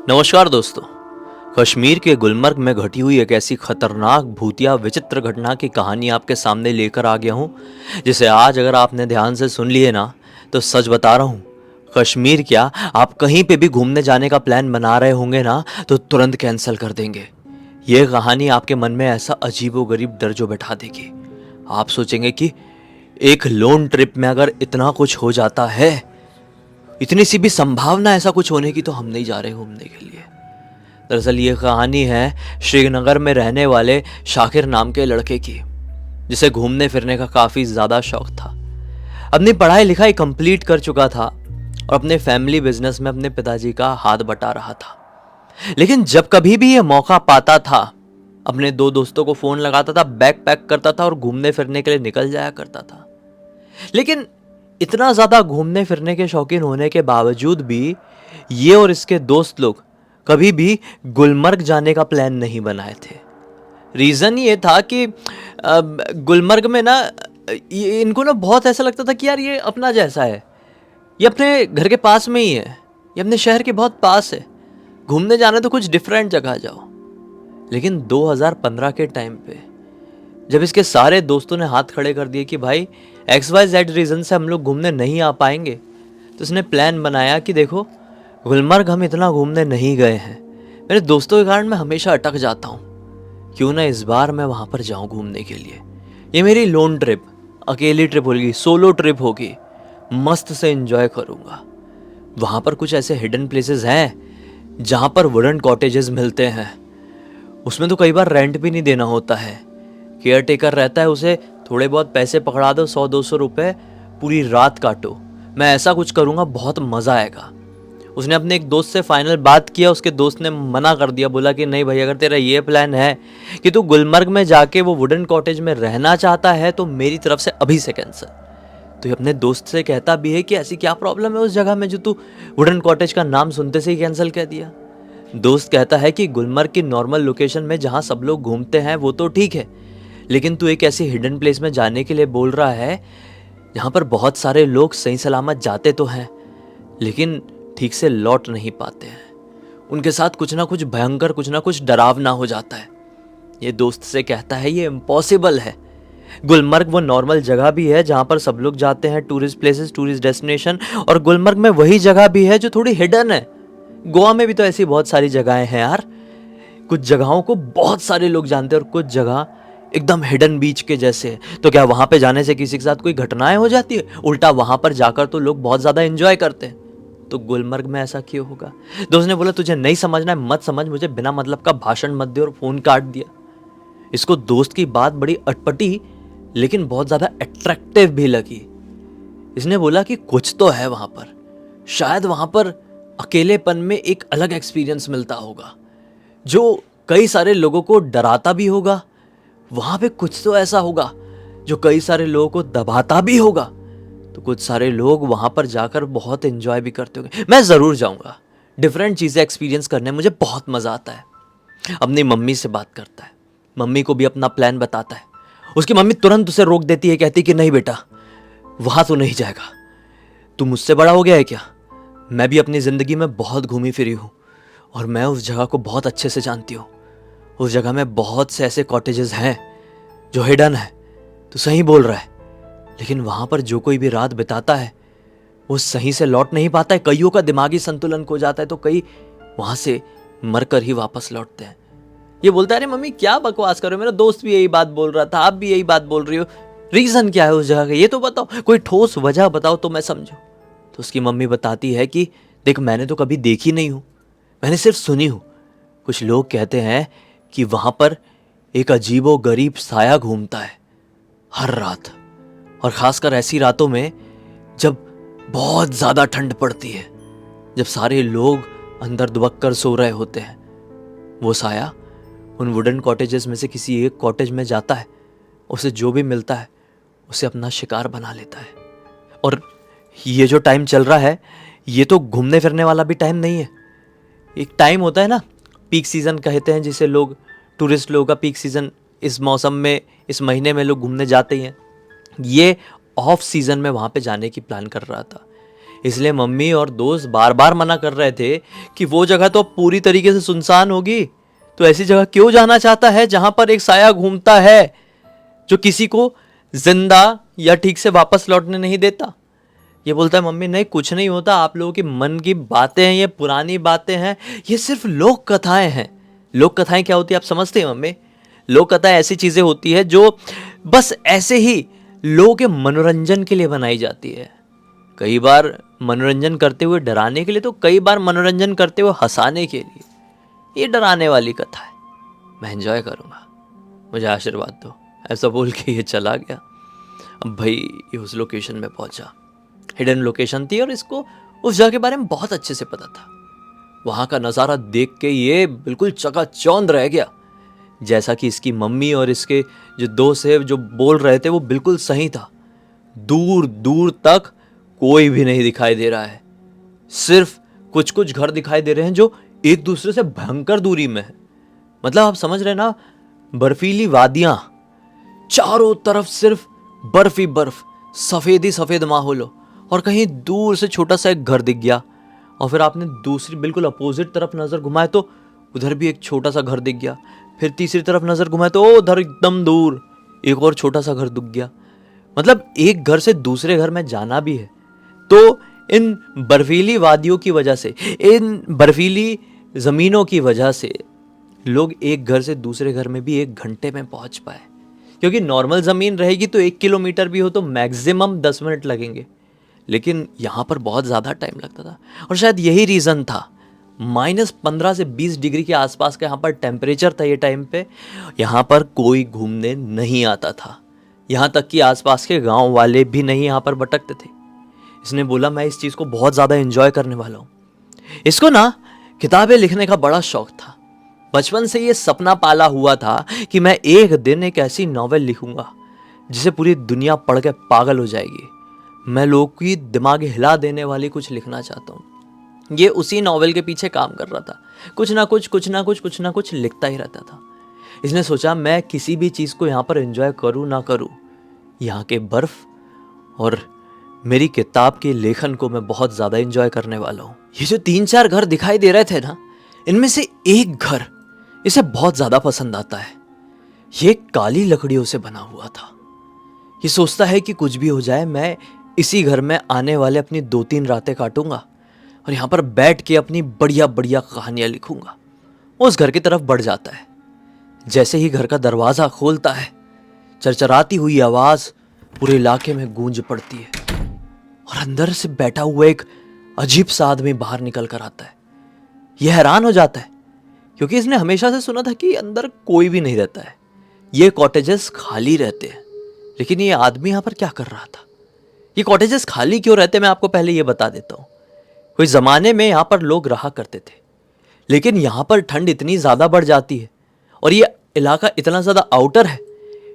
नमस्कार दोस्तों। कश्मीर के गुलमर्ग में घटी हुई एक ऐसी खतरनाक भूतिया विचित्र घटना की कहानी आपके सामने लेकर आ गया हूँ, जिसे आज अगर आपने ध्यान से सुन लिए ना तो सच बता रहा हूँ, कश्मीर क्या आप कहीं पे भी घूमने जाने का प्लान बना रहे होंगे ना तो तुरंत कैंसिल कर देंगे। ये कहानी आपके मन में ऐसा अजीबोगरीब डर जो बैठा देगी। आप सोचेंगे कि एक लोन ट्रिप में अगर इतना कुछ हो जाता है, इतनी सी भी संभावना ऐसा कुछ होने की, तो हम नहीं जा रहे घूमने के लिए। दरअसल ये कहानी है श्रीनगर में रहने वाले शाकिर नाम के लड़के की, जिसे घूमने फिरने का काफ़ी ज़्यादा शौक था। अपनी पढ़ाई लिखाई कंप्लीट कर चुका था और अपने फैमिली बिजनेस में अपने पिताजी का हाथ बटा रहा था। लेकिन जब कभी भी ये मौका पाता था, अपने दो दोस्तों को फ़ोन लगाता था, बैग पैक करता था और घूमने फिरने के लिए निकल जाया करता था। लेकिन इतना ज़्यादा घूमने फिरने के शौकीन होने के बावजूद भी ये और इसके दोस्त लोग कभी भी गुलमर्ग जाने का प्लान नहीं बनाए थे। रीज़न ये था कि गुलमर्ग में ना इनको ना बहुत ऐसा लगता था कि यार ये अपना जैसा है, ये अपने घर के पास में ही है, ये अपने शहर के बहुत पास है, घूमने जाना तो कुछ डिफरेंट जगह जाओ। लेकिन 2015 के टाइम पे जब इसके सारे दोस्तों ने हाथ खड़े कर दिए कि भाई XYZ रीज़न से हम लोग घूमने नहीं आ पाएंगे, तो इसने प्लान बनाया कि देखो गुलमर्ग हम इतना घूमने नहीं गए हैं, मेरे दोस्तों के कारण मैं हमेशा अटक जाता हूँ, क्यों ना इस बार मैं वहाँ पर जाऊँ घूमने के लिए। ये मेरी लोन ट्रिप, अकेली ट्रिप होगी, सोलो ट्रिप होगी, मस्त से एंजॉय करूँगा। वहाँ पर कुछ ऐसे हिडन प्लेसेस हैं जहाँ पर वुडन कॉटेजेस मिलते हैं, उसमें तो कई बार रेंट भी नहीं देना होता है, केयर टेकर रहता है, उसे थोड़े बहुत पैसे पकड़ा दो, 100-200 रुपये, पूरी रात काटो। मैं ऐसा कुछ करूँगा, बहुत मज़ा आएगा। उसने अपने एक दोस्त से फाइनल बात किया, उसके दोस्त ने मना कर दिया, बोला कि नहीं भाई, अगर तेरा ये प्लान है कि तू गुलमर्ग में जाके वो वुडन कॉटेज में रहना चाहता है तो मेरी तरफ से अभी से कैंसिल। तो ये अपने दोस्त से कहता भी है कि ऐसी क्या प्रॉब्लम है उस जगह में जो तू वुडन कॉटेज का नाम सुनते से ही कैंसिल कह दिया। दोस्त कहता है कि गुलमर्ग की नॉर्मल लोकेशन में जहाँ सब लोग घूमते हैं वो तो ठीक है, लेकिन तू एक ऐसी हिडन प्लेस में जाने के लिए बोल रहा है जहाँ पर बहुत सारे लोग सही सलामत जाते तो हैं लेकिन ठीक से लौट नहीं पाते हैं, उनके साथ कुछ ना कुछ भयंकर, कुछ ना कुछ डरावना हो जाता है। ये दोस्त से कहता है ये इम्पॉसिबल है, गुलमर्ग वो नॉर्मल जगह भी है जहाँ पर सब लोग जाते हैं, टूरिस्ट प्लेसेस, टूरिस्ट डेस्टिनेशन, और गुलमर्ग में वही जगह भी है जो थोड़ी हिडन है। गोवा में भी तो ऐसी बहुत सारी जगहें हैं यार, कुछ जगहों को बहुत सारे लोग जानते हैं और कुछ जगह एकदम हिडन बीच के जैसे। तो क्या वहां पे जाने से किसी के साथ कोई घटनाएं हो जाती है? उल्टा वहां पर जाकर तो लोग बहुत ज्यादा एंजॉय करते हैं। तो गुलमर्ग में ऐसा क्यों होगा? दोस्त ने बोला तुझे नहीं समझना है मत समझ, मुझे बिना मतलब का भाषण मत दे, और फोन काट दिया। इसको दोस्त की बात बड़ी अटपटी लेकिन बहुत ज्यादा अट्रैक्टिव भी लगी। इसने बोला कि कुछ तो है वहां पर, शायद वहां पर अकेलेपन में एक अलग एक्सपीरियंस मिलता होगा जो कई सारे लोगों को डराता भी होगा, वहां पे कुछ तो ऐसा होगा जो कई सारे लोगों को दबाता भी होगा, तो कुछ सारे लोग वहां पर जाकर बहुत एंजॉय भी करते होंगे। मैं जरूर जाऊंगा, डिफरेंट चीजें एक्सपीरियंस करने मुझे बहुत मजा आता है। अपनी मम्मी से बात करता है, मम्मी को भी अपना प्लान बताता है। उसकी मम्मी तुरंत उसे रोक देती है, कहती कि नहीं बेटा वहां तो नहीं जाएगा, तू मुझसे बड़ा हो गया है क्या? मैं भी अपनी जिंदगी में बहुत घूमी फिरी हूँ और मैं उस जगह को बहुत अच्छे से जानती हूँ। उस जगह में बहुत से ऐसे कॉटेजेस हैं जो हिडन है। तो सही बोल रहा है, लेकिन वहां पर जो कोई भी रात बिताता है वो सही से लौट नहीं पाता है। कईयों का दिमागी संतुलन खो जाता है, तो कई वहां से मरकर ही वापस लौटते हैं। ये बोलता है अरे मम्मी क्या बकवास कर रहे हो, मेरा दोस्त भी यही बात बोल रहा था, आप भी यही बात बोल रही हो, रीजन क्या है उस जगह का ये तो बताओ, कोई ठोस वजह बताओ तो मैं समझू। तो उसकी मम्मी बताती है कि देख मैंने तो कभी देखी नहीं हूं, मैंने सिर्फ सुनी हूं। कुछ लोग कहते हैं कि वहां पर एक अजीबो गरीब साया घूमता है हर रात, और खासकर ऐसी रातों में जब बहुत ज्यादा ठंड पड़ती है, जब सारे लोग अंदर दुबक कर सो रहे होते हैं। वो साया उन वुडन कॉटेजेस में से किसी एक कॉटेज में जाता है, उसे जो भी मिलता है उसे अपना शिकार बना लेता है। और ये जो टाइम चल रहा है ये तो घूमने फिरने वाला भी टाइम नहीं है। एक टाइम होता है ना, पीक सीज़न कहते हैं जिसे लोग, टूरिस्ट लोगों का पीक सीज़न, इस मौसम में, इस महीने में लोग घूमने जाते ही हैं। ये ऑफ सीज़न में वहाँ पे जाने की प्लान कर रहा था। इसलिए मम्मी और दोस्त बार बार मना कर रहे थे कि वो जगह तो अब पूरी तरीके से सुनसान होगी, तो ऐसी जगह क्यों जाना चाहता है जहां पर एक साया घूमता है जो किसी को जिंदा या ठीक से वापस लौटने नहीं देता। ये बोलता है मम्मी नहीं कुछ नहीं होता, आप लोगों के मन की बातें हैं, ये पुरानी बातें हैं, ये सिर्फ लोक कथाएं हैं। लोक कथाएं क्या होती है आप समझते हैं मम्मी? लोक कथाएं ऐसी चीजें होती है जो बस ऐसे ही लोगों के मनोरंजन के लिए बनाई जाती है। कई बार मनोरंजन करते हुए डराने के लिए, तो कई बार मनोरंजन करते हुए हंसाने के लिए। ये डराने वाली कथा है, मैं एंजॉय करूंगा, मुझे आशीर्वाद दो। ऐसा बोल के ये चला गया। अब भाई ये उस लोकेशन में पहुंचा, हिडन लोकेशन थी और इसको उस जगह के बारे में बहुत अच्छे से पता था। वहां का नज़ारा देख के ये बिल्कुल चकाचौंध रह गया। जैसा कि इसकी मम्मी और इसके जो दोस्त है जो बोल रहे थे वो बिल्कुल सही था। दूर दूर तक कोई भी नहीं दिखाई दे रहा है, सिर्फ कुछ कुछ घर दिखाई दे रहे हैं जो एक दूसरे से भयंकर दूरी में है। मतलब आप समझ रहे हैं ना, बर्फीली वादियां, चारों तरफ सिर्फ बर्फ ही बर्फ, सफेद ही सफेद माहौल हो, और कहीं दूर से छोटा सा एक घर दिख गया। और फिर आपने दूसरी बिल्कुल अपोजिट तरफ नजर घुमाए तो उधर भी एक छोटा सा घर दिख गया। फिर तीसरी तरफ नजर घुमाए तो उधर एकदम दूर एक और छोटा सा घर दिख गया। मतलब एक घर से दूसरे घर में जाना भी है तो इन बर्फीली वादियों की वजह से, इन बर्फीली जमीनों की वजह से लोग एक घर से दूसरे घर में भी 1 घंटे में पहुंच पाए। क्योंकि नॉर्मल जमीन रहेगी तो 1 किलोमीटर भी हो तो मैक्सिमम 10 मिनट लगेंगे, लेकिन यहाँ पर बहुत ज़्यादा टाइम लगता था। और शायद यही रीज़न था, -15 से 20 डिग्री के आसपास का यहाँ पर टेम्परेचर था ये टाइम पे। यहाँ पर कोई घूमने नहीं आता था, यहाँ तक कि आसपास के गांव वाले भी नहीं यहाँ पर भटकते थे। इसने बोला मैं इस चीज़ को बहुत ज़्यादा एंजॉय करने वाला हूँ। इसको ना किताबें लिखने का बड़ा शौक था। बचपन से ये सपना पाला हुआ था कि मैं एक दिन एक ऐसी नॉवेल लिखूंगा जिसे पूरी दुनिया पढ़ के पागल हो जाएगी। मैं लोगों की दिमाग हिला देने वाली कुछ लिखना चाहता हूँ। ये उसी नॉवेल के पीछे काम कर रहा था, कुछ ना कुछ लिखता ही रहता था। इसने सोचा मैं किसी भी चीज़ को यहाँ पर एंजॉय करूँ ना करूँ, यहाँ के बर्फ़ और मेरी किताब के लेखन को मैं बहुत ज़्यादा एंजॉय करने वाला हूँ। ये जो 3-4 घर दिखाई दे रहे थे ना, इनमें से एक घर इसे बहुत ज़्यादा पसंद आता है। ये काली लकड़ियों से बना हुआ था। ये सोचता है कि कुछ भी हो जाए मैं इसी घर में आने वाले अपनी 2-3 रातें काटूंगा और यहाँ पर बैठ के अपनी बढ़िया बढ़िया कहानियाँ लिखूंगा। वो उस घर की तरफ बढ़ जाता है। जैसे ही घर का दरवाज़ा खोलता है, चरचराती हुई आवाज़ पूरे इलाके में गूंज पड़ती है और अंदर से बैठा हुआ एक अजीब सा आदमी बाहर निकल कर आता है। यह हैरान हो जाता है क्योंकि इसने हमेशा से सुना था कि अंदर कोई भी नहीं रहता है, ये कॉटेजेस खाली रहते हैं। लेकिन ये आदमी यहाँ पर क्या कर रहा था? ये कॉटेजेस खाली क्यों रहते, मैं आपको पहले ये बता देता हूँ। कोई ज़माने में यहाँ पर लोग रहा करते थे, लेकिन यहाँ पर ठंड इतनी ज़्यादा बढ़ जाती है और ये इलाका इतना ज़्यादा आउटर है,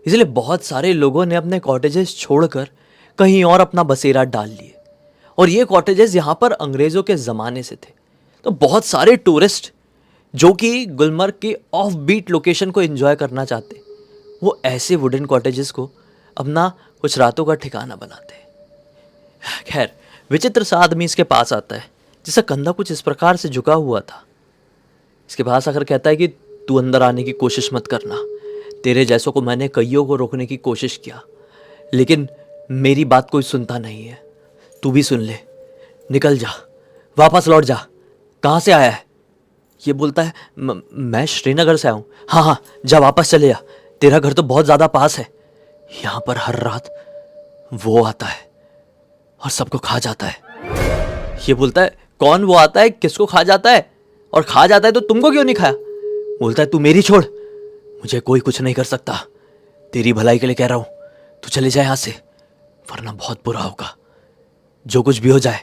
इसलिए बहुत सारे लोगों ने अपने कॉटेजेस छोड़कर कहीं और अपना बसेरा डाल लिए। और ये कॉटेजेस यहाँ पर अंग्रेज़ों के ज़माने से थे। तो बहुत सारे टूरिस्ट जो कि गुलमर्ग की ऑफ बीट लोकेशन को एंजॉय करना चाहते, वो ऐसे वुडन कॉटेजेस को अपना कुछ रातों का ठिकाना बनाते हैं। खैर, विचित्र सा आदमी इसके पास आता है जिसका कंधा कुछ इस प्रकार से झुका हुआ था। इसके पास आकर कहता है कि तू अंदर आने की कोशिश मत करना, तेरे जैसों को मैंने कईयों को रोकने की कोशिश किया, लेकिन मेरी बात कोई सुनता नहीं है। तू भी सुन ले, निकल जा, वापस लौट जा। कहाँ से आया है? ये बोलता है मैं श्रीनगर से आया हूँ। हाँ हाँ, जा वापस चले जा, तेरा घर तो बहुत ज़्यादा पास है। यहाँ पर हर रात वो आता है और सबको खा जाता है। ये बोलता है कौन वो आता है, किसको खा जाता है, और खा जाता है तो तुमको क्यों नहीं खाया? बोलता है तू मेरी छोड़, मुझे कोई कुछ नहीं कर सकता, तेरी भलाई के लिए कह रहा हूँ, तू चले जाए यहाँ से वरना बहुत बुरा होगा। जो कुछ भी हो जाए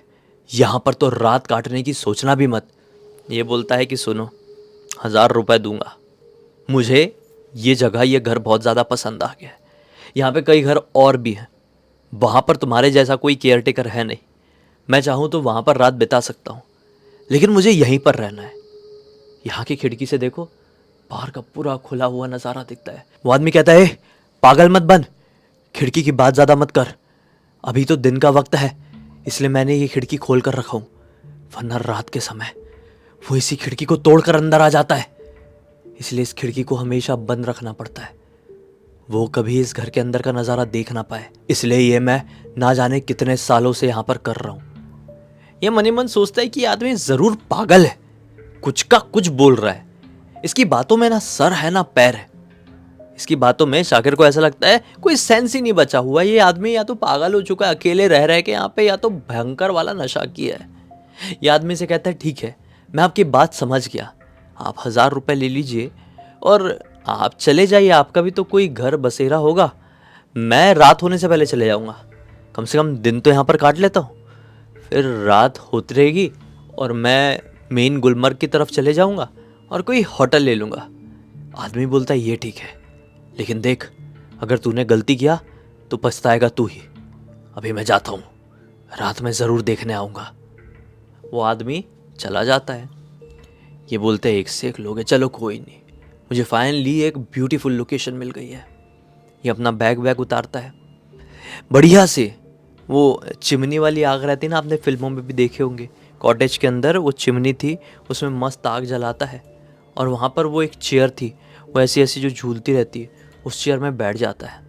यहाँ पर तो रात काटने की सोचना भी मत। ये बोलता है कि सुनो, 1000 रुपये दूंगा, मुझे ये जगह ये घर बहुत ज़्यादा पसंद आ गया है। यहाँ पे कई घर और भी हैं, वहाँ पर तुम्हारे जैसा कोई केयरटेकर है नहीं। मैं चाहूँ तो वहाँ पर रात बिता सकता हूँ, लेकिन मुझे यहीं पर रहना है। यहाँ की खिड़की से देखो, बाहर का पूरा खुला हुआ नज़ारा दिखता है। वो आदमी कहता है पागल मत बन, खिड़की की बात ज़्यादा मत कर, अभी तो दिन का वक्त है, इसलिए मैंने ये खिड़की खोल कर रखा हूँ, वरना रात के समय वो इसी खिड़की को तोड़कर अंदर आ जाता है। इसलिए इस खिड़की को हमेशा बंद रखना पड़ता है, वो कभी इस घर के अंदर का नज़ारा देख ना पाए। इसलिए ये मैं ना जाने कितने सालों से यहाँ पर कर रहा हूँ। ये मन ही मन सोचता है कि ये आदमी ज़रूर पागल है, कुछ का कुछ बोल रहा है। इसकी बातों में ना सर है ना पैर है। इसकी बातों में शाकिर को ऐसा लगता है कोई सेंस ही नहीं बचा हुआ। ये आदमी या तो पागल हो चुका है अकेले रह रह के यहाँ पे, या तो भयंकर वाला नशा किया है। ये आदमी से कहता है ठीक है, मैं आपकी बात समझ गया, आप 1000 रुपये ले लीजिए और आप चले जाइए। आपका भी तो कोई घर बसेरा होगा, मैं रात होने से पहले चले जाऊँगा। कम से कम दिन तो यहाँ पर काट लेता हूँ, फिर रात होती रहेगी और मैं मेन गुलमर्ग की तरफ चले जाऊँगा और कोई होटल ले लूँगा। आदमी बोलता है ये ठीक है, लेकिन देख, अगर तूने गलती किया तो पछताएगा तू ही। अभी मैं जाता हूँ, रात में ज़रूर देखने आऊँगा। वो आदमी चला जाता है। ये बोलते हैं एक से एक लोग हैं, चलो कोई नहीं, मुझे फाइनली एक ब्यूटीफुल लोकेशन मिल गई है। ये अपना बैग वैग उतारता है बढ़िया से। वो चिमनी वाली आग रहती ना, आपने फिल्मों में भी देखे होंगे, कॉटेज के अंदर वो चिमनी थी, उसमें मस्त आग जलाता है और वहाँ पर वो एक चेयर थी, वो ऐसी ऐसी जो झूलती रहती है, उस चेयर में बैठ जाता है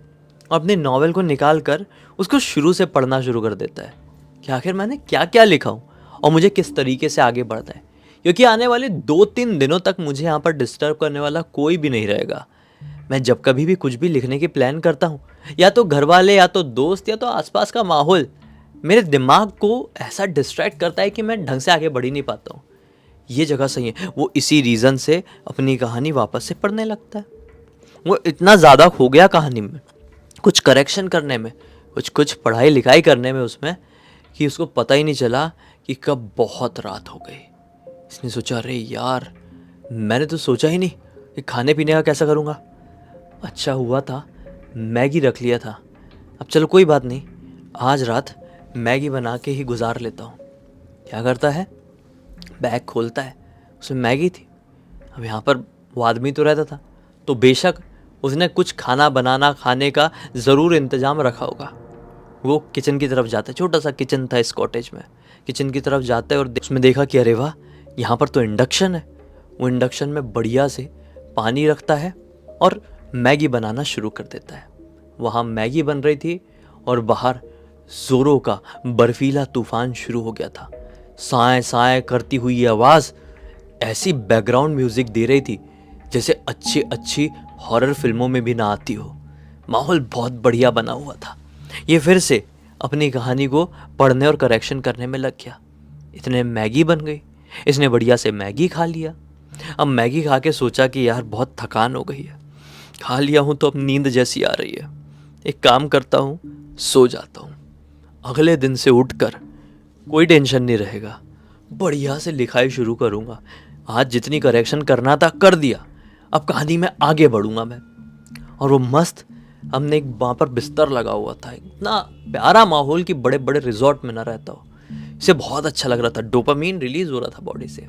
और अपने नॉवेल को निकाल कर उसको शुरू से पढ़ना शुरू कर देता है कि आखिर मैंने क्या क्या लिखा हूँ और मुझे किस तरीके से आगे बढ़ना है। क्योंकि आने वाले 2-3 दिनों तक मुझे यहाँ पर डिस्टर्ब करने वाला कोई भी नहीं रहेगा। मैं जब कभी भी कुछ भी लिखने की प्लान करता हूँ, या तो घर वाले, या तो दोस्त, या तो आसपास का माहौल मेरे दिमाग को ऐसा डिस्ट्रैक्ट करता है कि मैं ढंग से आगे बढ़ ही नहीं पाता हूँ। ये जगह सही है। वो इसी रीज़न से अपनी कहानी वापस से पढ़ने लगता है। वो इतना ज़्यादा खो गया कहानी में, कुछ करेक्शन करने में, कुछ पढ़ाई लिखाई करने में उसमें, कि उसको पता ही नहीं चला कि कब बहुत रात हो गई। इसने सोचा अरे यार, मैंने तो सोचा ही नहीं कि खाने पीने का कैसा करूँगा। अच्छा हुआ था मैगी रख लिया था, अब चलो कोई बात नहीं, आज रात मैगी बना के ही गुजार लेता हूँ। क्या करता है, बैग खोलता है, उसमें मैगी थी। अब यहाँ पर वो आदमी तो रहता था, तो बेशक उसने कुछ खाना बनाना, खाने का ज़रूर इंतज़ाम रखा होगा। वो किचन की तरफ जाता है, छोटा सा किचन था इस कॉटेज में। किचन की तरफ जाता है और उसमें देखा कि अरे वाह, यहाँ पर तो इंडक्शन है। वो इंडक्शन में बढ़िया से पानी रखता है और मैगी बनाना शुरू कर देता है। वहाँ मैगी बन रही थी और बाहर ज़ोरों का बर्फीला तूफान शुरू हो गया था। साएं साएं करती हुई ये आवाज़ ऐसी बैकग्राउंड म्यूज़िक दे रही थी जैसे अच्छी अच्छी हॉरर फिल्मों में भी ना आती हो। माहौल बहुत बढ़िया बना हुआ था। ये फिर से अपनी कहानी को पढ़ने और करेक्शन करने में लग गया। इतने मैगी बन गई, इसने बढ़िया से मैगी खा लिया। अब मैगी खा के सोचा कि यार बहुत थकान हो गई है, खा लिया हूँ तो अब नींद जैसी आ रही है, एक काम करता हूँ, सो जाता हूँ। अगले दिन से उठकर कोई टेंशन नहीं रहेगा, बढ़िया से लिखाई शुरू करूँगा। आज जितनी करेक्शन करना था कर दिया, अब कहानी में आगे बढ़ूँगा मैं। और वो मस्त, हमने एक वहाँ पर बिस्तर लगा हुआ था, इतना प्यारा माहौल कि बड़े बड़े रिजॉर्ट में ना रहता हो। इसे बहुत अच्छा लग रहा था, डोपामीन रिलीज हो रहा था बॉडी से।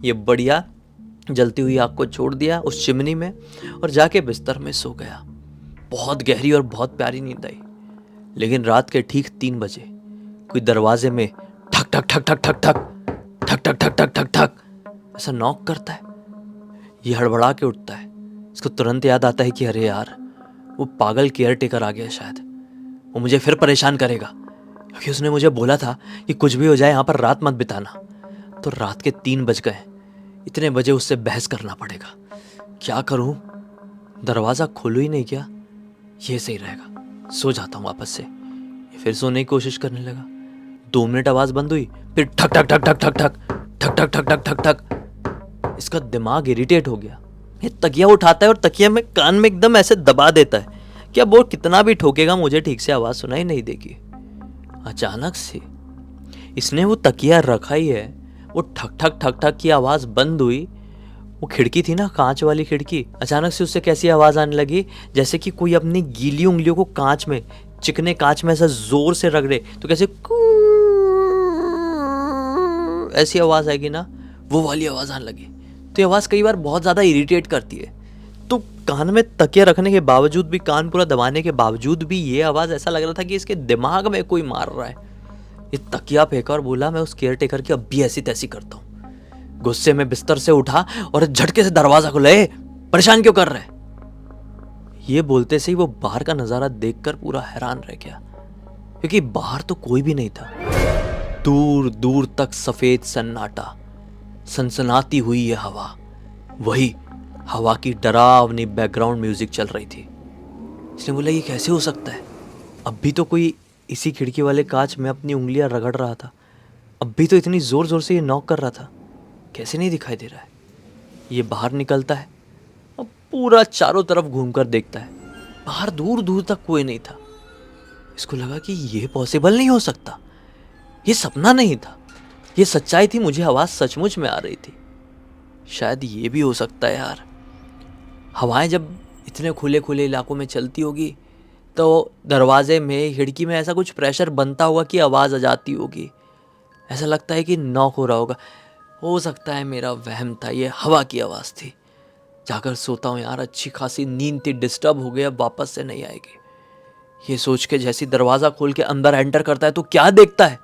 ये बढ़िया जलती हुई आग को छोड़ दिया उस चिमनी में और जाके बिस्तर में सो गया। बहुत गहरी और बहुत प्यारी नींद आई। लेकिन रात के ठीक 3 बजे कोई दरवाजे में ठक ठक ठक ठक ठक ठक ठक ठक ठक ठक ठक ठक ऐसा नॉक करता है। ये हड़बड़ा के उठता है। इसको तुरंत याद आता है कि अरे यार, वो पागल केयर टेकर आ गया, शायद वो मुझे फिर परेशान करेगा, क्योंकि उसने मुझे बोला था कि कुछ भी हो जाए यहाँ पर रात मत बिताना। तो रात के 3 बज गए, इतने बजे उससे बहस करना पड़ेगा। क्या करूँ, दरवाज़ा खोलूँ ही नहीं क्या? ये सही रहेगा, सो जाता हूँ वापस से। ये फिर सोने की कोशिश करने लगा। 2 मिनट आवाज़ बंद हुई, फिर ठक ठक ठक ठक ठक ठक ठक ठक ठक ठक ठक ठक। इसका दिमाग इरिटेट हो गया। ये तकिया उठाता है और तकिया में कान में एकदम ऐसे दबा देता है। क्या वो कितना भी ठोकेगा मुझे ठीक से आवाज़ सुनाई नहीं देगी। अचानक से इसने वो तकिया रखा ही है, वो ठक ठक ठक ठक की आवाज़ बंद हुई। वो खिड़की थी ना, कांच वाली खिड़की, अचानक से उससे कैसी आवाज़ आने लगी जैसे कि कोई अपनी गीली उंगलियों को कांच में, चिकने कांच में ऐसा जोर से रगड़े तो कैसे ऐसी आवाज़ आएगी ना, वो वाली आवाज़ आने लगी। तो ये आवाज़ कई बार बहुत ज़्यादा इरिटेट करती है। तो कान में तकिया रखने के बावजूद भी, कान पूरा दबाने के बावजूद भी ये आवाज़ ऐसा लग रहा था कि इसके दिमाग में कोई मार रहा है। ये तकिया फेंका और बोला, मैं उस केयर टेकर की अब भी ऐसी तैसी करता हूँ। गुस्से में बिस्तर से उठा और झटके से दरवाजा खोला, ए परेशान क्यों कर रहे? ये बोलते से ही वो बाहर का नजारा देखकर पूरा हैरान रह गया, क्योंकि बाहर तो कोई भी नहीं था। दूर दूर तक सफेद सन्नाटा, सनसनाती हुई ये हवा, वही हवा की डरावनी बैकग्राउंड म्यूजिक चल रही थी। इसने बोला, ये कैसे हो सकता है? अब भी तो कोई इसी खिड़की वाले कांच में अपनी उंगलियां रगड़ रहा था, अब भी तो इतनी जोर जोर से ये नॉक कर रहा था, कैसे नहीं दिखाई दे रहा है? ये बाहर निकलता है और पूरा चारों तरफ घूमकर देखता है, बाहर दूर दूर तक कोई नहीं था। इसको लगा कि ये पॉसिबल नहीं हो सकता, ये सपना नहीं था, ये सच्चाई थी, मुझे आवाज़ सचमुच में आ रही थी। शायद ये भी हो सकता है यार, हवाएं जब इतने खुले खुले इलाकों में चलती होगी तो दरवाजे में, खिड़की में ऐसा कुछ प्रेशर बनता होगा कि आवाज़ आ जाती होगी। ऐसा लगता है कि नॉक हो रहा होगा। हो सकता है मेरा वहम था, ये हवा की आवाज़ थी। जाकर सोता हूँ यार, अच्छी खासी नींद थी, डिस्टर्ब हो गया, वापस से नहीं आएगी। ये सोच के जैसी दरवाज़ा खोल के अंदर एंटर करता है तो क्या देखता है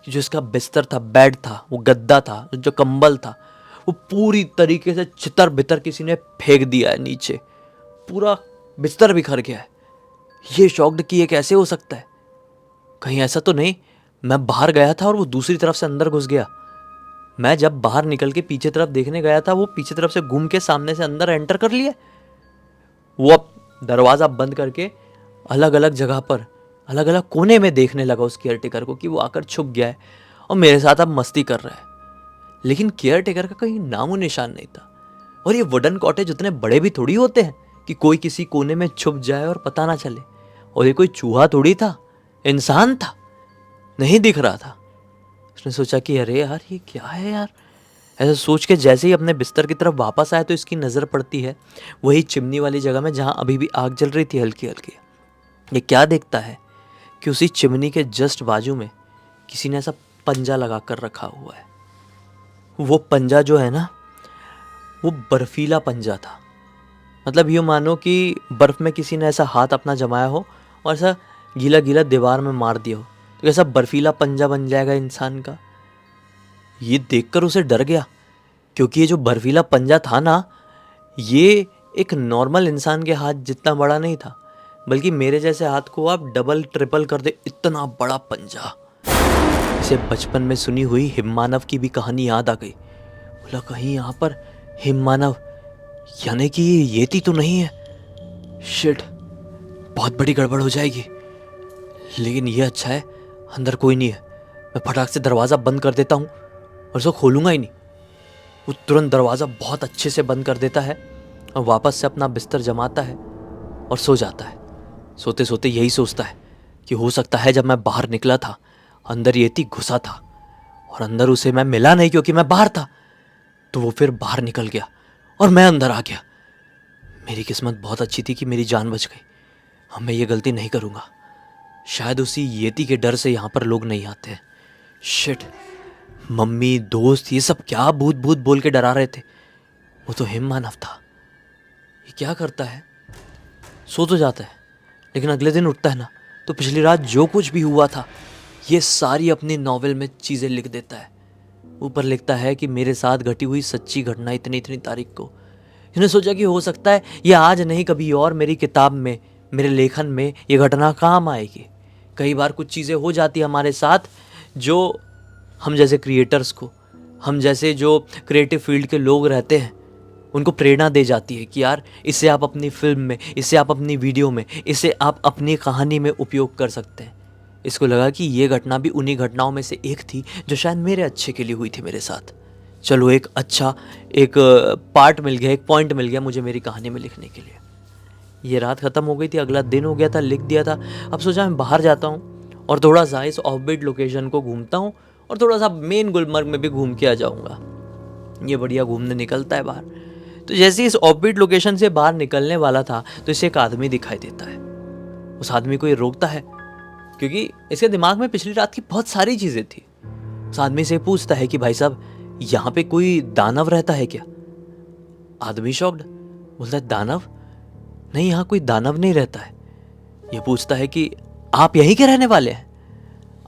कि जो इसका बिस्तर था, बेड था, वो गद्दा था, जो कंबल था, वो पूरी तरीके से छितर बितर किसी ने फेंक दिया है नीचे, पूरा बिस्तर बिखर गया है। ये शॉक्ड कि ये कैसे हो सकता है? कहीं ऐसा तो नहीं मैं बाहर गया था और वो दूसरी तरफ से अंदर घुस गया? मैं जब बाहर निकल के पीछे तरफ देखने गया था, वो पीछे तरफ से घूम के सामने से अंदर एंटर कर लिया। वो अब दरवाज़ा बंद करके अलग अलग जगह पर, अलग अलग कोने में देखने लगा उस केयर टेकर को कि वो आकर छुप गया है और मेरे साथ अब मस्ती कर रहा है। लेकिन केयर टेकर का कहीं नामो निशान नहीं था। और ये वुडन कॉटेज उतने बड़े भी थोड़ी होते हैं कि कोई किसी कोने में छुप जाए और पता ना चले। और ये कोई चूहा थोड़ी था, इंसान था, नहीं दिख रहा था। उसने सोचा कि अरे यार ये क्या है यार। ऐसा सोच के जैसे ही अपने बिस्तर की तरफ वापस आया तो इसकी नज़र पड़ती है वही चिमनी वाली जगह में जहाँ अभी भी आग जल रही थी हल्की हल्की। ये क्या देखता है कि उसी चिमनी के जस्ट बाजू में किसी ने ऐसा पंजा लगा कर रखा हुआ है। वो पंजा जो है ना, वो बर्फीला पंजा था। मतलब यूँ मानो कि बर्फ़ में किसी ने ऐसा हाथ अपना जमाया हो और ऐसा गीला गीला दीवार में मार दिया हो तो कैसा बर्फीला पंजा बन जाएगा इंसान का। ये देखकर उसे डर गया, क्योंकि ये जो बर्फीला पंजा था ना, ये एक नॉर्मल इंसान के हाथ जितना बड़ा नहीं था, बल्कि मेरे जैसे हाथ को आप डबल ट्रिपल कर दे, इतना बड़ा पंजा। इसे बचपन में सुनी हुई हिममानव की भी कहानी याद आ गई। बोला, कहीं यहाँ पर हिममानव यानी कि ये येती तो नहीं है? शिट, बहुत बड़ी गड़बड़ हो जाएगी। लेकिन ये अच्छा है अंदर कोई नहीं है। मैं फटाक से दरवाज़ा बंद कर देता हूँ और उसको खोलूँगा ही नहीं। वो तुरंत दरवाज़ा बहुत अच्छे से बंद कर देता है और वापस से अपना बिस्तर जमाता है और सो जाता है। सोते सोते यही सोचता है कि हो सकता है जब मैं बाहर निकला था अंदर येती घुसा था और अंदर उसे मैं मिला नहीं क्योंकि मैं बाहर था, तो वो फिर बाहर निकल गया और मैं अंदर आ गया। मेरी किस्मत बहुत अच्छी थी कि मेरी जान बच गई। अब मैं ये गलती नहीं करूँगा। शायद उसी येती के डर से यहाँ पर लोग नहीं आते हैं। शिट, मम्मी दोस्त ये सब क्या भूत भूत बोल के डरा रहे थे? वो तो हिममानव था। ये क्या करता है? सो तो जाता है, लेकिन अगले दिन उठता है ना तो पिछली रात जो कुछ भी हुआ था ये सारी अपनी नॉवेल में चीज़ें लिख देता है। ऊपर लिखता है कि मेरे साथ घटी हुई सच्ची घटना इतनी इतनी तारीख को। इसने सोचा कि हो सकता है ये आज नहीं कभी और मेरी किताब में, मेरे लेखन में ये घटना काम आएगी। कई बार कुछ चीज़ें हो जाती है हमारे साथ जो हम जैसे क्रिएटर्स को, हम जैसे जो क्रिएटिव फील्ड के लोग रहते हैं, उनको प्रेरणा दे जाती है कि यार इसे आप अपनी फिल्म में, इसे आप अपनी वीडियो में, इसे आप अपनी कहानी में उपयोग कर सकते हैं। इसको लगा कि ये घटना भी उन्हीं घटनाओं में से एक थी जो शायद मेरे अच्छे के लिए हुई थी मेरे साथ। चलो एक अच्छा एक पार्ट मिल गया, एक पॉइंट मिल गया मुझे मेरी कहानी में लिखने के लिए। ये रात ख़त्म हो गई थी, अगला दिन हो गया था, लिख दिया था। अब सोचा मैं बाहर जाता हूँ और थोड़ा सा इस ऑफबीट लोकेशन को घूमता हूँ और थोड़ा सा मेन गुलमर्ग में भी घूम के आ जाऊँगा। ये बढ़िया घूमने निकलता है बाहर। तो जैसे ही इस ऑफबीट लोकेशन से बाहर निकलने वाला था तो इसे एक आदमी दिखाई देता है। उस आदमी को ये रोकता है क्योंकि इसके दिमाग में पिछली रात की बहुत सारी चीज़ें थी। उस आदमी से पूछता है कि भाई साहब यहाँ पे कोई दानव रहता है क्या? आदमी शॉक्ड, बोलता है दानव? नहीं, यहाँ कोई दानव नहीं रहता है। ये पूछता है कि आप यहीं के रहने वाले हैं?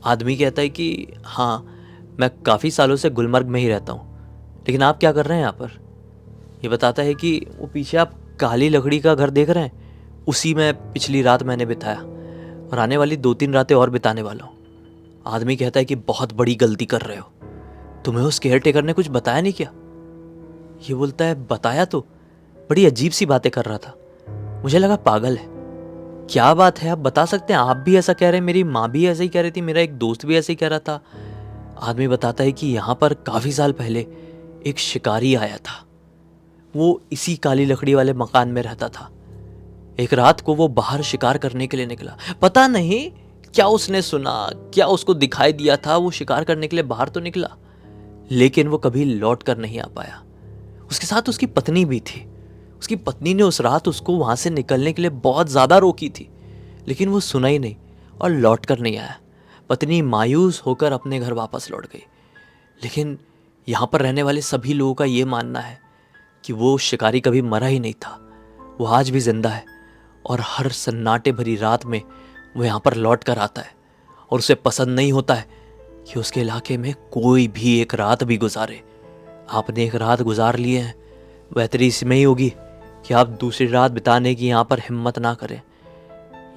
आदमी कहता है कि हाँ, मैं काफ़ी सालों से गुलमर्ग में ही रहता हूँ, लेकिन आप क्या कर रहे हैं यहाँ पर? ये बताता है कि वो पीछे आप काली लकड़ी का घर देख रहे हैं, उसी में पिछली रात मैंने बिताया और आने वाली 2-3 रातें और बिताने वाला हूँ। आदमी कहता है कि बहुत बड़ी गलती कर रहे हो, तुम्हें उस केयर टेकर ने कुछ बताया नहीं क्या? ये बोलता है बताया तो, बड़ी अजीब सी बातें कर रहा था, मुझे लगा पागल है। क्या बात है, आप बता सकते हैं? आप भी ऐसा कह रहे हैं, मेरी माँ भी ऐसे ही कह रही थी, मेरा एक दोस्त भी ऐसे ही कह रहा था। आदमी बताता है कि यहाँ पर काफ़ी साल पहले एक शिकारी आया था। वो इसी काली लकड़ी वाले मकान में रहता था। एक रात को वो बाहर शिकार करने के लिए निकला। पता नहीं क्या उसने सुना, क्या उसको दिखाई दिया था, वो शिकार करने के लिए बाहर तो निकला, लेकिन वो कभी लौट कर नहीं आ पाया। उसके साथ उसकी पत्नी भी थी। उसकी पत्नी ने उस रात उसको वहां से निकलने के लिए बहुत ज्यादा रोकी थी, लेकिन वो सुना ही नहीं और लौट कर नहीं आया। पत्नी मायूस होकर अपने घर वापस लौट गई। लेकिन यहाँ पर रहने वाले सभी लोगों का ये मानना है कि वो शिकारी कभी मरा ही नहीं था, वो आज भी जिंदा है और हर सन्नाटे भरी रात में वो यहाँ पर लौट कर आता है और उसे पसंद नहीं होता है कि उसके इलाके में कोई भी एक रात भी गुजारे। आपने एक रात गुजार लिए हैं, बेहतरी इसमें ही होगी कि आप दूसरी रात बिताने की यहाँ पर हिम्मत ना करें।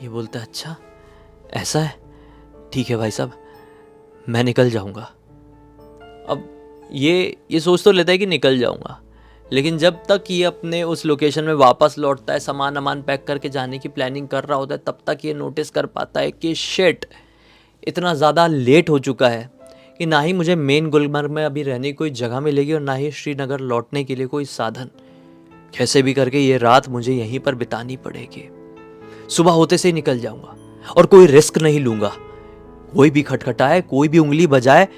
ये बोलता है अच्छा ऐसा है, ठीक है भाई साहब, मैं निकल जाऊँगा। अब ये सोच तो लेता है कि निकल जाऊँगा, लेकिन जब तक ये अपने उस लोकेशन में वापस लौटता है, सामान अमान पैक करके जाने की प्लानिंग कर रहा होता है, तब तक ये नोटिस कर पाता है कि शिट, इतना ज़्यादा लेट हो चुका है कि ना ही मुझे मेन गुलमर्ग में अभी रहने की कोई जगह मिलेगी और ना ही श्रीनगर लौटने के लिए कोई साधन। कैसे भी करके ये रात मुझे यहीं पर बितानी पड़ेगी। सुबह होते से ही निकल जाऊंगा और कोई रिस्क नहीं लूंगा। कोई भी खटखटाए, कोई भी उंगली बजाए,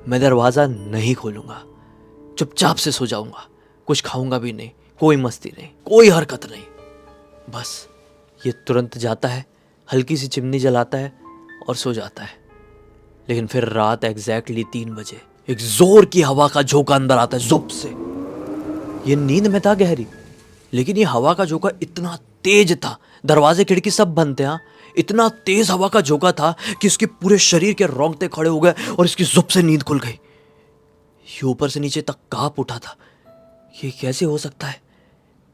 मैं दरवाज़ा नहीं खोलूंगा। चुपचाप से सो जाऊंगा, कुछ खाऊंगा भी नहीं, कोई मस्ती नहीं, कोई हरकत नहीं। बस ये तुरंत जाता है, हल्की सी चिमनी जलाता है और सो जाता है। लेकिन फिर रात एग्जैक्टली 3 बजे एक जोर की हवा का झोंका अंदर आता है, जुप से। ये नींद में था गहरी, लेकिन ये हवा का झोंका इतना तेज था, दरवाजे खिड़की सब बंद थे। हाँ, इतना तेज हवा का झोंका था कि उसके पूरे शरीर के रोंगटे खड़े हो गए और इसकी जुप से नींद खुल गई। ये ऊपर से नीचे तक कांप उठा था। ये कैसे हो सकता है?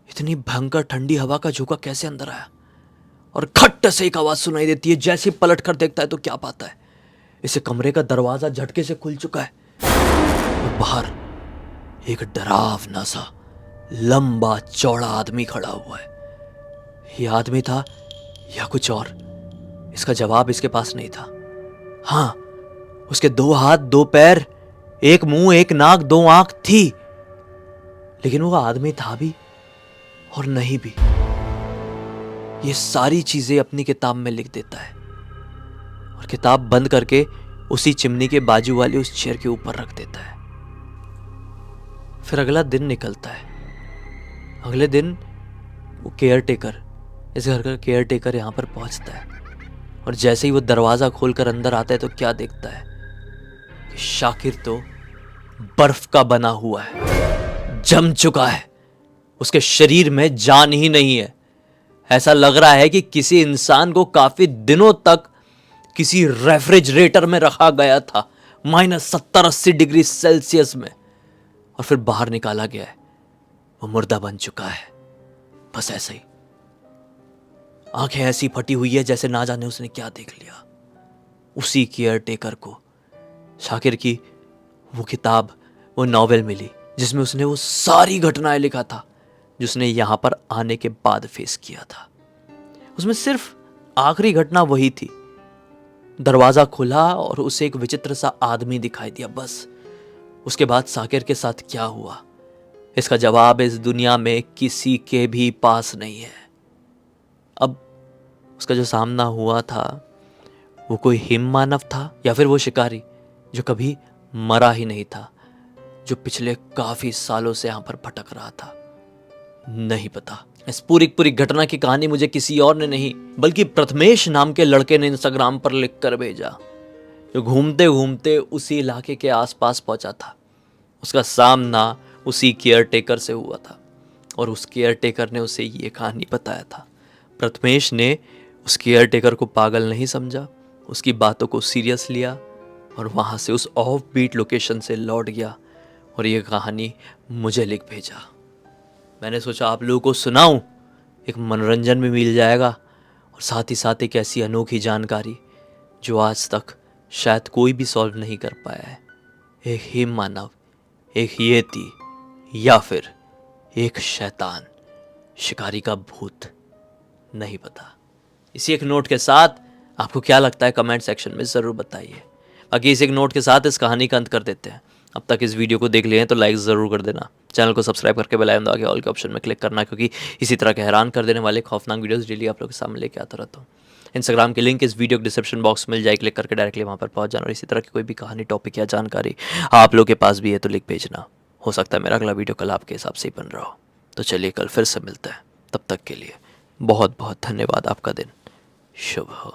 इतनी भयंकर ठंडी हवा का झोंका कैसे अंदर आया? और खट से एक आवाज सुनाई देती है। जैसे पलट कर देखता है तो क्या पाता है, इसे कमरे का दरवाजा झटके से खुल चुका है और बाहर एक डरावना सा लंबा चौड़ा आदमी खड़ा हुआ है। यह आदमी था या कुछ और, इसका जवाब इसके पास नहीं था। हाँ, उसके 2 हाथ, 2 पैर, एक मुंह, एक नाक, 2 आंख थी, लेकिन वो आदमी था भी और नहीं भी। ये सारी चीजें अपनी किताब में लिख देता है और किताब बंद करके उसी चिमनी के बाजू वाले उस चेयर के ऊपर रख देता है। फिर अगला दिन निकलता है। अगले दिन वो केयर टेकर, इस घर का केयर टेकर यहाँ पर पहुंचता है और जैसे ही वो दरवाज़ा खोलकर अंदर आता है तो क्या देखता है कि शाकिर तो बर्फ का बना हुआ है, जम चुका है, उसके शरीर में जान ही नहीं है। ऐसा लग रहा है कि किसी इंसान को काफी दिनों तक किसी रेफ्रिजरेटर में रखा गया था, -70-80 डिग्री सेल्सियस में, और फिर बाहर निकाला गया है। वो मुर्दा बन चुका है, बस ऐसे ही। आंखें ऐसी फटी हुई है जैसे ना जाने उसने क्या देख लिया। उसी केयर टेकर को शाकिर की वो किताब, वो नॉवेल मिली जिसमें उसने वो सारी घटनाएं लिखा था जो उसने यहां पर आने के बाद फेस किया था। उसमें सिर्फ आखिरी घटना वही थी, दरवाजा खुला और उसे एक विचित्र सा आदमी दिखाई दिया, बस। उसके बाद शाकिर के साथ क्या हुआ, इसका जवाब इस दुनिया में किसी के भी पास नहीं है। अब उसका जो सामना हुआ था वो कोई हिम मानव था या फिर वो शिकारी जो कभी मरा ही नहीं था, जो पिछले काफी सालों से यहां पर भटक रहा था, नहीं पता। इस पूरी घटना की कहानी मुझे किसी और ने नहीं बल्कि प्रथमेश नाम के लड़के ने इंस्टाग्राम पर लिख कर भेजा, जो घूमते घूमते उसी इलाके के आसपास पहुंचा था। उसका सामना उसी केयर टेकर से हुआ था और उस केयर टेकर ने उसे ये कहानी बताया था। प्रथमेश ने उस केयर टेकर को पागल नहीं समझा, उसकी बातों को सीरियस लिया और वहाँ से उस ऑफ बीट लोकेशन से लौट गया और ये कहानी मुझे लिख भेजा। मैंने सोचा आप लोगों को सुनाऊं, एक मनोरंजन भी मिल जाएगा और साथ ही साथ एक ऐसी अनोखी जानकारी जो आज तक शायद कोई भी सॉल्व नहीं कर पाया है। एक हिम मानव, एक येती या फिर एक शैतान, शिकारी का भूत, नहीं पता। इसी एक नोट के साथ आपको क्या लगता है कमेंट सेक्शन में ज़रूर बताइए। बाकी इस एक नोट के साथ इस कहानी का अंत कर देते हैं। अब तक इस वीडियो को देख लिए हैं तो लाइक ज़रूर कर देना, चैनल को सब्सक्राइब करके बेल आइकन दबा के ऑल के ऑप्शन में क्लिक करना, क्योंकि इसी तरह के हैरान कर देने वाले खौफनाक वीडियोस डेली आप लोगों के सामने लेके आता रहता हूँ। इंस्टाग्राम की लिंक इस वीडियो के डिस्क्रिप्शन बॉक्स में मिल जाए, क्लिक करके डायरेक्टली वहाँ पर पहुँच जाना। और इसी तरह की कोई भी कहानी, टॉपिक या जानकारी आप लोग के पास भी है तो लिख भेजना। हो सकता है मेरा अगला वीडियो कल आपके हिसाब से ही बन रहा हो। तो चलिए कल फिर से मिलते हैं, तब तक के लिए बहुत बहुत धन्यवाद। आपका दिन शुभ हो।